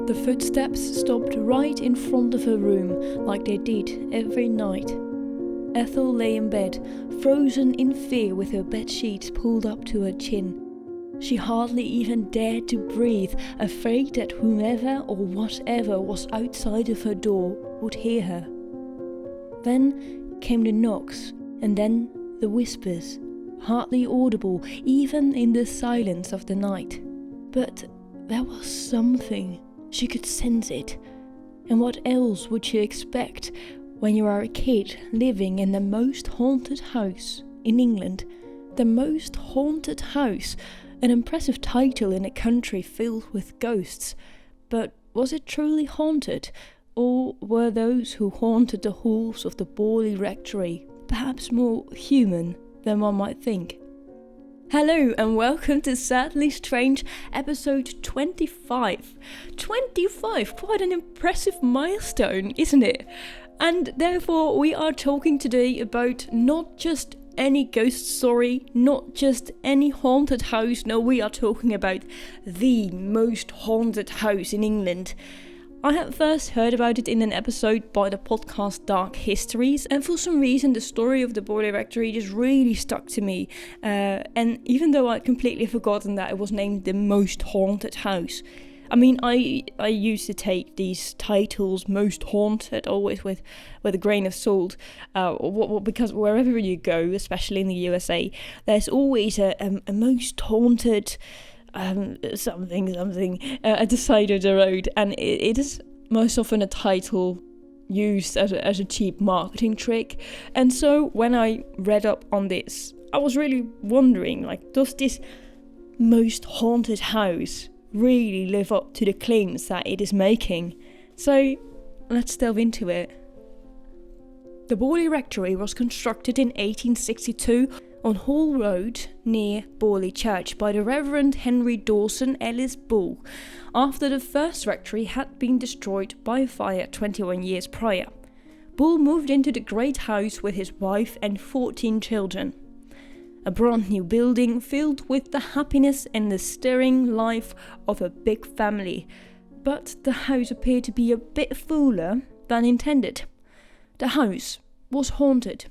The footsteps stopped right in front of her room, like they did every night. Ethel lay in bed, frozen in fear with her bedsheets pulled up to her chin. She hardly even dared to breathe, afraid that whomever or whatever was outside of her door would hear her. Then came the knocks, and then the whispers, hardly audible even in the silence of the night. But there was something. She could sense it. And what else would she expect when you are a kid living in the most haunted house in England? The most haunted house, an impressive title in a country filled with ghosts. But was it truly haunted? Or were those who haunted the halls of the Borley Rectory perhaps more human than one might think? Hello and welcome to Sadly Strange episode 25. 25, quite an impressive milestone, isn't it? And therefore we are talking today about not just any ghost story, not just any haunted house. No, we are talking about the most haunted house in England. I had first heard about it in an episode by the podcast Dark Histories, and for some reason the story of the Borley Rectory just really stuck to me. And even though I'd completely forgotten that it was named the most haunted house, I mean, I used to take these titles, most haunted, always with a grain of salt, because wherever you go, especially in the USA, there's always a most haunted something at the side of the road, and it is most often a title used as a cheap marketing trick. And so when I read up on this, I was really wondering, like, does this most haunted house really live up to the claims that it is making? So let's delve into it. The Borley Rectory was constructed in 1862 on Hall Road near Borley Church by the Reverend Henry Dawson Ellis Bull, after the first rectory had been destroyed by a fire 21 years prior. Bull moved into the great house with his wife and 14 children. A brand new building filled with the happiness and the stirring life of a big family. But the house appeared to be a bit fuller than intended. The house was haunted.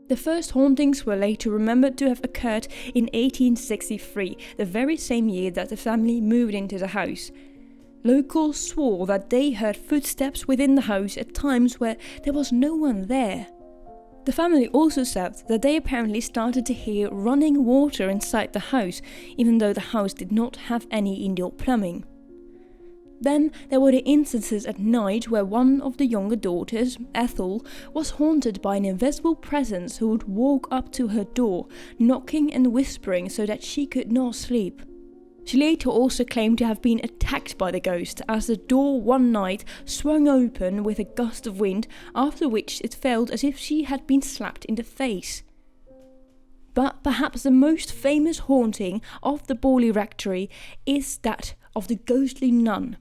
The first hauntings were later remembered to have occurred in 1863, the very same year that the family moved into the house. Locals swore that they heard footsteps within the house at times where there was no one there. The family also said that they apparently started to hear running water inside the house, even though the house did not have any indoor plumbing. Then there were the instances at night where one of the younger daughters, Ethel, was haunted by an invisible presence who would walk up to her door, knocking and whispering so that she could not sleep. She later also claimed to have been attacked by the ghost as the door one night swung open with a gust of wind, after which it felt as if she had been slapped in the face. But perhaps the most famous haunting of the Borley Rectory is that of the ghostly nun.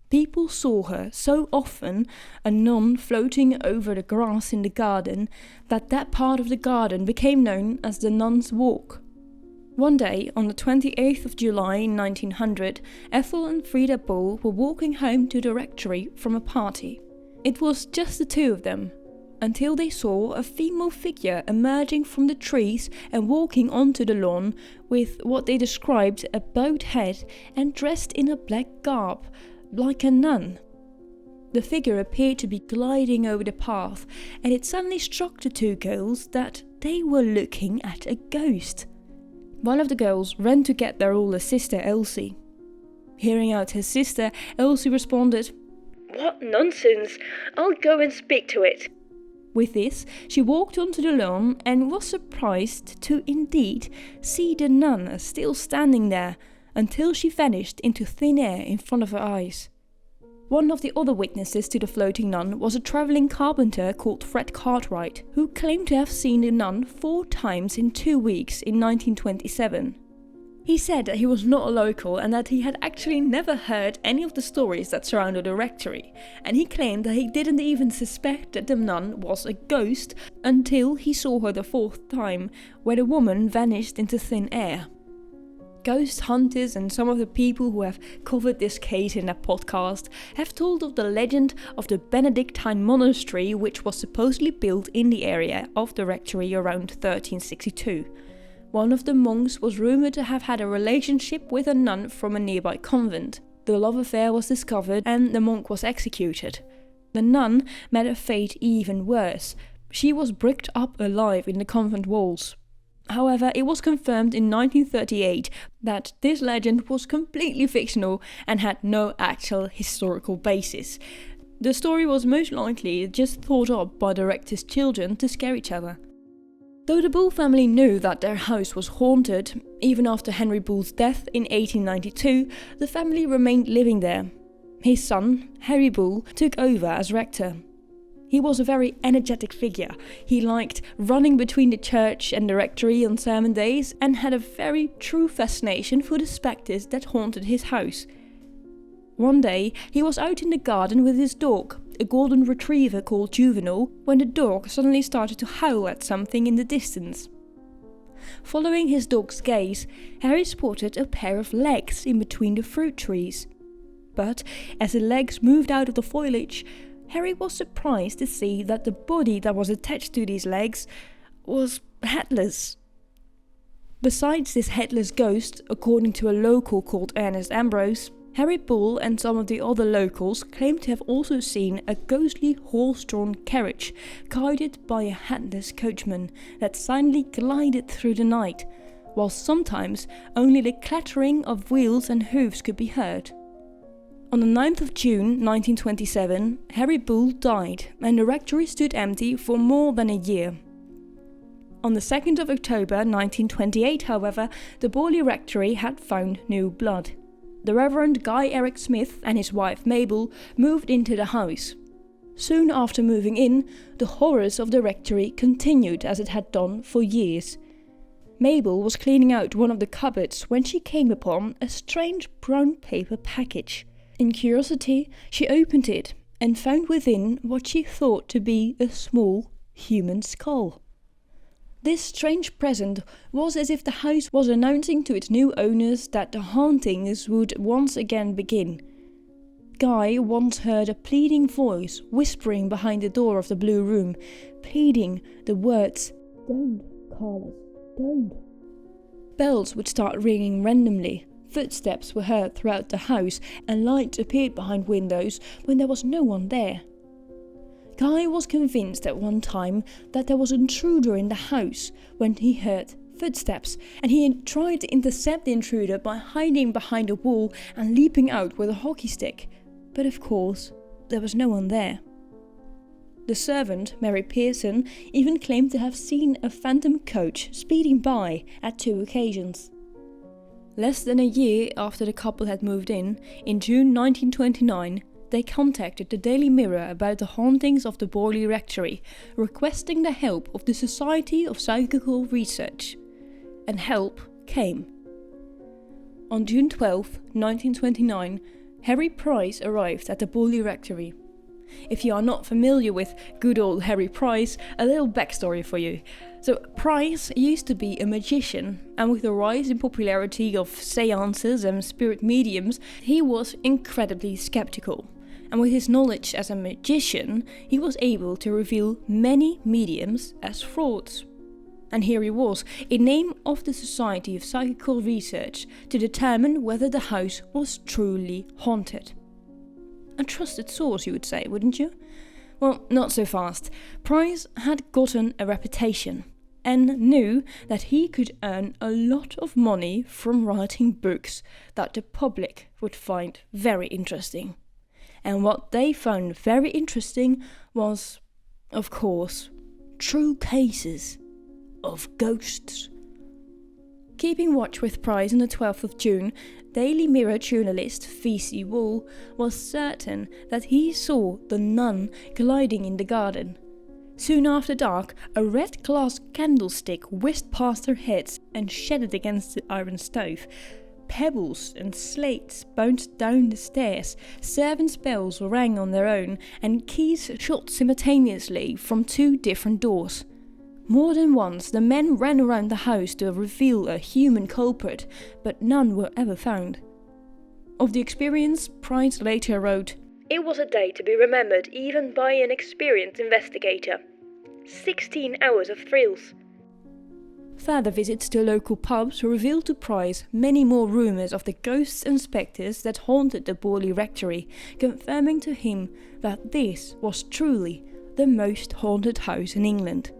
People saw her so often, a nun floating over the grass in the garden, that part of the garden became known as the Nun's Walk. One day, on the 28th of July 1900, Ethel and Frida Bull were walking home to the rectory from a party. It was just the two of them, until they saw a female figure emerging from the trees and walking onto the lawn with what they described a bowed head and dressed in a black garb, like a nun. The figure appeared to be gliding over the path, and it suddenly struck the two girls that they were looking at a ghost. One of the girls ran to get their older sister Elsie. Hearing out her sister, Elsie responded, "What nonsense! I'll go and speak to it." With this, she walked onto the lawn and was surprised to indeed see the nun still standing there, until she vanished into thin air in front of her eyes. One of the other witnesses to the floating nun was a travelling carpenter called Fred Cartwright, who claimed to have seen the nun 4 times in 2 weeks in 1927. He said that he was not a local and that he had actually never heard any of the stories that surrounded the rectory, and he claimed that he didn't even suspect that the nun was a ghost until he saw her the 4th time, where the woman vanished into thin air. Ghost hunters and some of the people who have covered this case in their podcast have told of the legend of the Benedictine monastery, which was supposedly built in the area of the rectory around 1362. One of the monks was rumoured to have had a relationship with a nun from a nearby convent. The love affair was discovered and the monk was executed. The nun met a fate even worse. She was bricked up alive in the convent walls. However, it was confirmed in 1938 that this legend was completely fictional and had no actual historical basis. The story was most likely just thought up by the rector's children to scare each other. Though the Bull family knew that their house was haunted, even after Henry Bull's death in 1892, the family remained living there. His son, Harry Bull, took over as rector. He was a very energetic figure. He liked running between the church and the rectory on sermon days and had a very true fascination for the spectres that haunted his house. One day, he was out in the garden with his dog, a golden retriever called Juvenal, when the dog suddenly started to howl at something in the distance. Following his dog's gaze, Harry spotted a pair of legs in between the fruit trees. But as the legs moved out of the foliage, Harry was surprised to see that the body that was attached to these legs was headless. Besides this headless ghost, according to a local called Ernest Ambrose, Harry Bull and some of the other locals claimed to have also seen a ghostly horse-drawn carriage guided by a headless coachman that silently glided through the night, while sometimes only the clattering of wheels and hooves could be heard. On the 9th of June 1927, Harry Bull died and the rectory stood empty for more than a year. On the 2nd of October 1928, however, the Borley Rectory had found new blood. The Reverend Guy Eric Smith and his wife Mabel moved into the house. Soon after moving in, the horrors of the rectory continued as it had done for years. Mabel was cleaning out one of the cupboards when she came upon a strange brown paper package. In curiosity, she opened it and found within what she thought to be a small human skull. This strange present was as if the house was announcing to its new owners that the hauntings would once again begin. Guy once heard a pleading voice whispering behind the door of the blue room, pleading the words, "Don't, Carlos, don't." Bells would start ringing randomly. Footsteps were heard throughout the house and lights appeared behind windows when there was no one there. Guy was convinced at one time that there was an intruder in the house when he heard footsteps, and he tried to intercept the intruder by hiding behind a wall and leaping out with a hockey stick. But of course, there was no one there. The servant, Mary Pearson, even claimed to have seen a phantom coach speeding by at 2 occasions. Less than a year after the couple had moved in June 1929, they contacted the Daily Mirror about the hauntings of the Borley Rectory, requesting the help of the Society of Psychical Research. And help came. On June 12, 1929, Harry Price arrived at the Borley Rectory. If you are not familiar with good old Harry Price, a little backstory for you. So Price used to be a magician, and with the rise in popularity of seances and spirit mediums, he was incredibly skeptical. And with his knowledge as a magician, he was able to reveal many mediums as frauds. And here he was, in name of the Society of Psychical Research, to determine whether the house was truly haunted. A trusted source, you would say, wouldn't you? Well, not so fast. Price had gotten a reputation and knew that he could earn a lot of money from writing books that the public would find very interesting. And what they found very interesting was, of course, true cases of ghosts. Keeping watch with Price on the 12th of June, Daily Mirror journalist V.C. Wall was certain that he saw the nun gliding in the garden. Soon after dark, a red glass candlestick whisked past their heads and shattered against the iron stove. Pebbles and slates bounced down the stairs, servants' bells rang on their own, and keys shot simultaneously from 2 different doors. More than once, the men ran around the house to reveal a human culprit, but none were ever found. Of the experience, Price later wrote, "It was a day to be remembered even by an experienced investigator. 16 hours of thrills." Further visits to local pubs revealed to Price many more rumours of the ghosts and spectres that haunted the Borley Rectory, confirming to him that this was truly the most haunted house in England.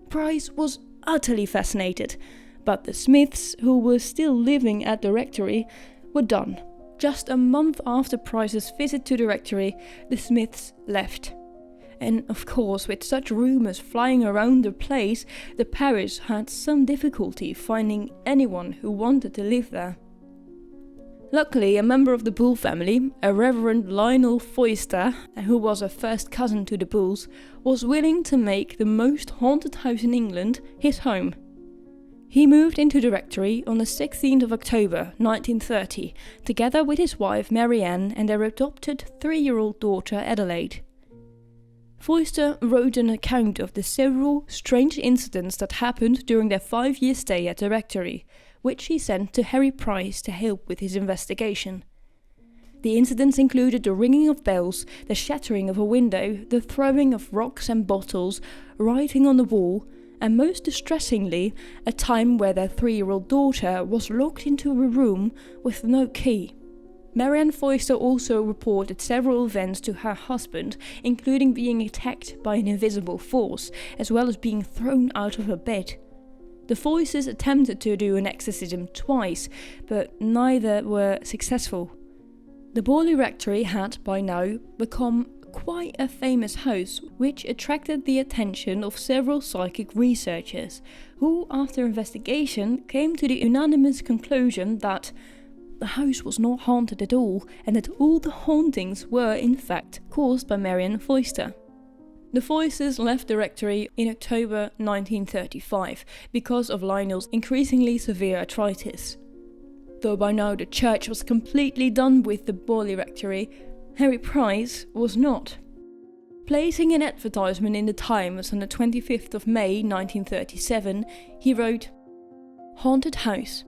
Price was utterly fascinated, but the Smiths, who were still living at the rectory, were done. Just a month after Price's visit to the rectory, the Smiths left. And of course, with such rumours flying around the place, the parish had some difficulty finding anyone who wanted to live there. Luckily, a member of the Bull family, a Reverend Lionel Foyster, who was a first cousin to the Bulls, was willing to make the most haunted house in England his home. He moved into the rectory on the 16th of October 1930, together with his wife Marianne and their adopted 3-year-old daughter Adelaide. Foyster wrote an account of the several strange incidents that happened during their 5-year stay at the rectory, which he sent to Harry Price to help with his investigation. The incidents included the ringing of bells, the shattering of a window, the throwing of rocks and bottles, writing on the wall, and most distressingly, a time where their 3-year-old daughter was locked into a room with no key. Marianne Foyster also reported several events to her husband, including being attacked by an invisible force, as well as being thrown out of her bed. The Foysters attempted to do an exorcism twice, but neither were successful. The Borley Rectory had, by now, become quite a famous house, which attracted the attention of several psychic researchers, who, after investigation, came to the unanimous conclusion that the house was not haunted at all, and that all the hauntings were, in fact, caused by Marianne Foyster. The Foysters left the rectory in October 1935 because of Lionel's increasingly severe arthritis. Though by now the church was completely done with the Borley Rectory, Harry Price was not. Placing an advertisement in the Times on the 25th of May 1937, he wrote, "Haunted house.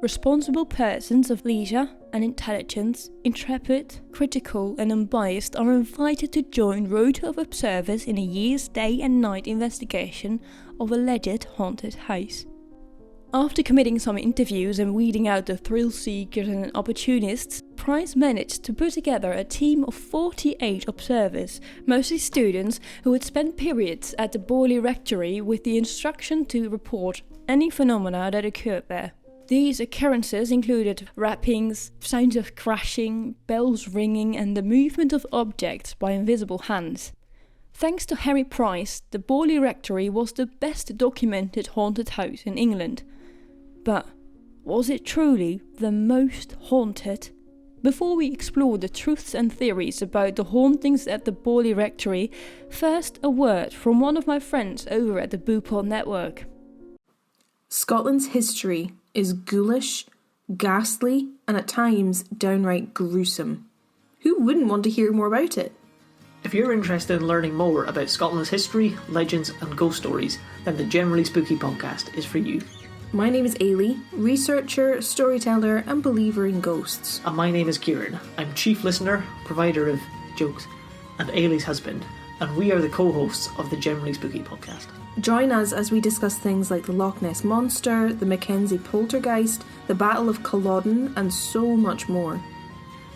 Responsible persons of leisure and intelligence, intrepid, critical and unbiased, are invited to join rota of observers in a year's day and night investigation of alleged haunted house." After committing some interviews and weeding out the thrill seekers and opportunists, Price managed to put together a team of 48 observers, mostly students who had spent periods at the Borley Rectory with the instruction to report any phenomena that occurred there. These occurrences included rappings, sounds of crashing, bells ringing, and the movement of objects by invisible hands. Thanks to Harry Price, the Borley Rectory was the best documented haunted house in England. But was it truly the most haunted? Before we explore the truths and theories about the hauntings at the Borley Rectory, first a word from one of my friends over at the Boopod Network. Scotland's history is ghoulish, ghastly, and at times downright gruesome. Who wouldn't want to hear more about it? If you're interested in learning more about Scotland's history, legends, and ghost stories, then the Generally Spooky podcast is for you. My name is Ailey, researcher, storyteller, and believer in ghosts. And my name is Kieran. I'm chief listener, provider of jokes, and Ailey's husband, and we are the co-hosts of the Generally Spooky podcast. Join us as we discuss things like the Loch Ness Monster, the Mackenzie Poltergeist, the Battle of Culloden, and so much more.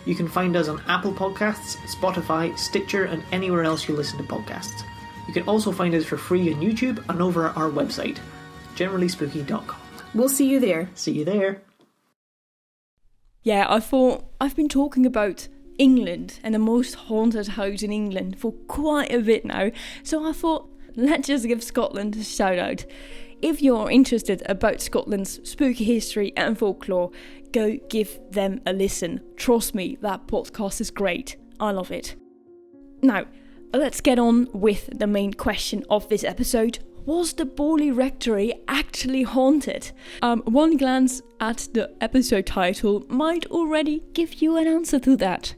You can find us on Apple Podcasts, Spotify, Stitcher, and anywhere else you listen to podcasts. You can also find us for free on YouTube and over at our website, generallyspooky.com. We'll see you there. See you there. Yeah, I thought I've been talking about England and the most haunted house in England for quite a bit now, so I thought let's just give Scotland a shout out. If you're interested about Scotland's spooky history and folklore, go give them a listen. Trust me, that podcast is great. I love it. Now, let's get on with the main question of this episode. Was the Borley Rectory actually haunted? One glance at the episode title might already give you an answer to that.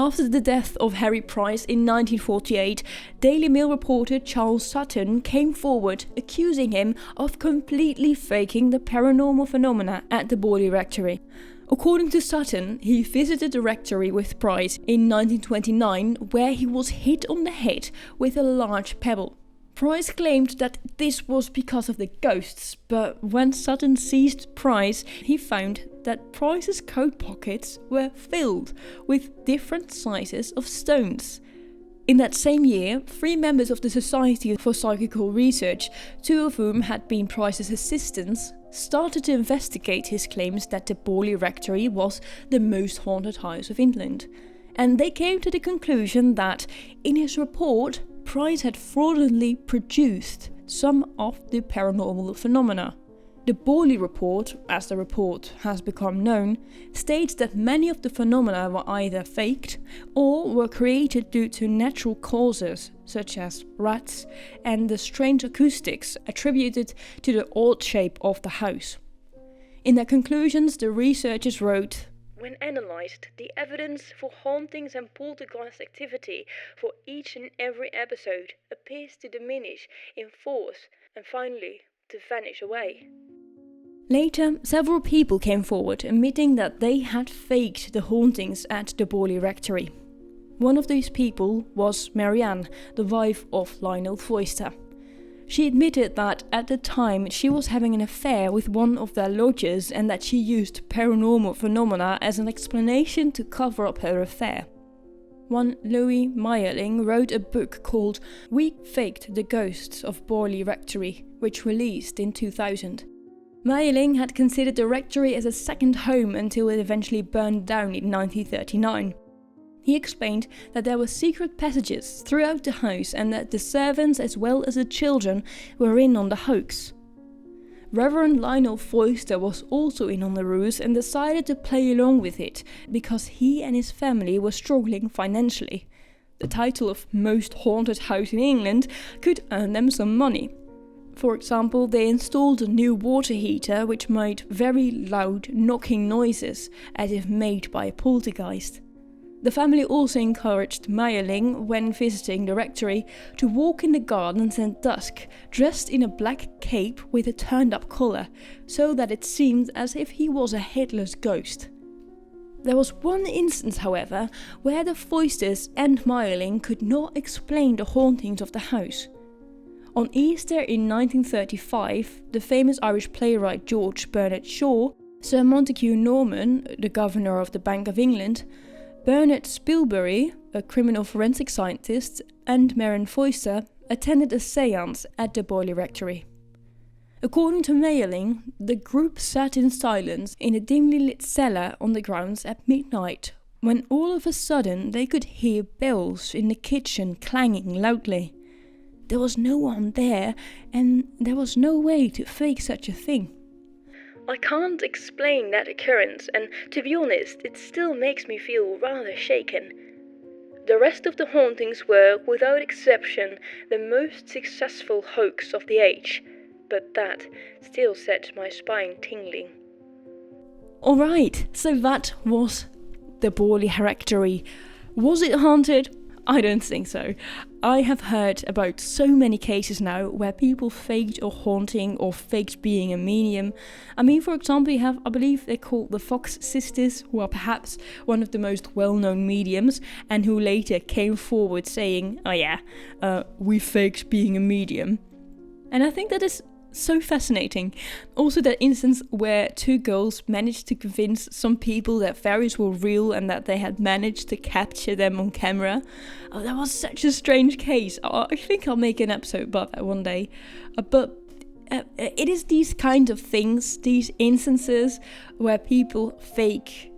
After the death of Harry Price in 1948, Daily Mail reporter Charles Sutton came forward accusing him of completely faking the paranormal phenomena at the Borley Rectory. According to Sutton, he visited the rectory with Price in 1929, where he was hit on the head with a large pebble. Price claimed that this was because of the ghosts, but when Sutton seized Price, he found that Price's coat pockets were filled with different sizes of stones. In that same year, 3 members of the Society for Psychical Research, 2 of whom had been Price's assistants, started to investigate his claims that the Borley Rectory was the most haunted house of England. And they came to the conclusion that, in his report, Price had fraudulently produced some of the paranormal phenomena. The Borley report, as the report has become known, states that many of the phenomena were either faked or were created due to natural causes, such as rats and the strange acoustics attributed to the odd shape of the house. In their conclusions, the researchers wrote, "When analysed, the evidence for hauntings and poltergeist activity for each and every episode appears to diminish in force and finally to vanish away." Later, several people came forward admitting that they had faked the hauntings at the Borley Rectory. One of these people was Marianne, the wife of Lionel Foyster. She admitted that at the time she was having an affair with one of their lodgers and that she used paranormal phenomena as an explanation to cover up her affair. One Louis Meyerling wrote a book called We Faked the Ghosts of Borley Rectory, which released in 2000. Meyerling had considered the rectory as a second home until it eventually burned down in 1939. He explained that there were secret passages throughout the house and that the servants as well as the children were in on the hoax. Reverend Lionel Foyster was also in on the ruse and decided to play along with it because he and his family were struggling financially. The title of most haunted house in England could earn them some money. For example, they installed a new water heater which made very loud knocking noises as if made by a poltergeist. The family also encouraged Meyerling, when visiting the rectory, to walk in the gardens at dusk, dressed in a black cape with a turned-up collar, so that it seemed as if he was a headless ghost. There was one instance, however, where the Foysters and Meyerling could not explain the hauntings of the house. On Easter in 1935, the famous Irish playwright George Bernard Shaw, Sir Montague Norman, the governor of the Bank of England, Bernard Spilsbury, a criminal forensic scientist, and Marianne Foyster attended a séance at the Borley Rectory. According to Meyerling, the group sat in silence in a dimly lit cellar on the grounds at midnight, when all of a sudden they could hear bells in the kitchen clanging loudly. There was no one there, and there was no way to fake such a thing. I can't explain that occurrence, and to be honest, it still makes me feel rather shaken. The rest of the hauntings were, without exception, the most successful hoax of the age, but that still set my spine tingling. Alright, so that was the Borley Rectory. Was it haunted? I don't think so. I have heard about so many cases now where people faked a haunting or faked being a medium. I mean, for example, you have, I believe they're called the Fox sisters, who are perhaps one of the most well-known mediums, and who later came forward saying, we faked being a medium. And I think that is so fascinating. Also, that instance where 2 girls managed to convince some people that fairies were real and that they had managed to capture them on camera. Oh, that was such a strange case. I think I'll make an episode about that one day. But it is these kinds of things, these instances where people fake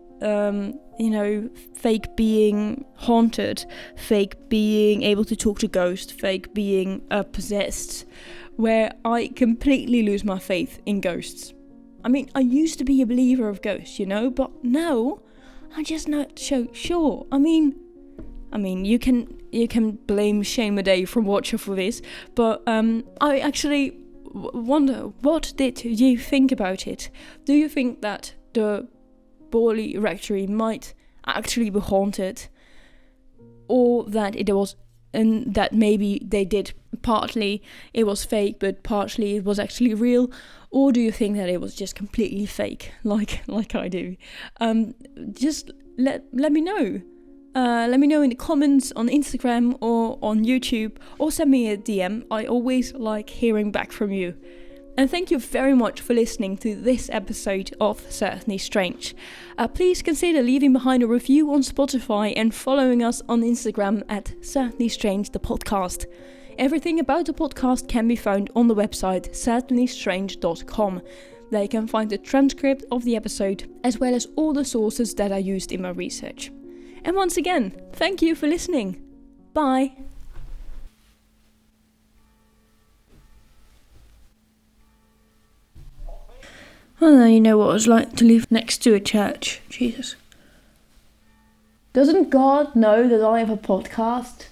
fake being haunted, fake being able to talk to ghosts, fake being possessed, where I completely lose my faith in ghosts. I mean, I used to be a believer of ghosts, but now I'm just not so sure. I mean, you can blame Shane Madej from Watcher for this, but I actually wonder, what did you think about it? Do you think that the Borley Rectory might actually be haunted? or that it was, and that maybe they did partly it was fake, but partially it was actually real? Or do you think that it was just completely fake, like I do? Just let me know. Let me know in the comments on Instagram or on YouTube, or send me a DM. I always like hearing back from you. And thank you very much for listening to this episode of Certainly Strange. Please consider leaving behind a review on Spotify and following us on Instagram at Certainly Strange the podcast. Everything about the podcast can be found on the website certainlystrange.com. There you can find the transcript of the episode, as well as all the sources that I used in my research. And once again, thank you for listening. Bye. Well, now you know what it was like to live next to a church. Jesus. Doesn't God know that I have a podcast?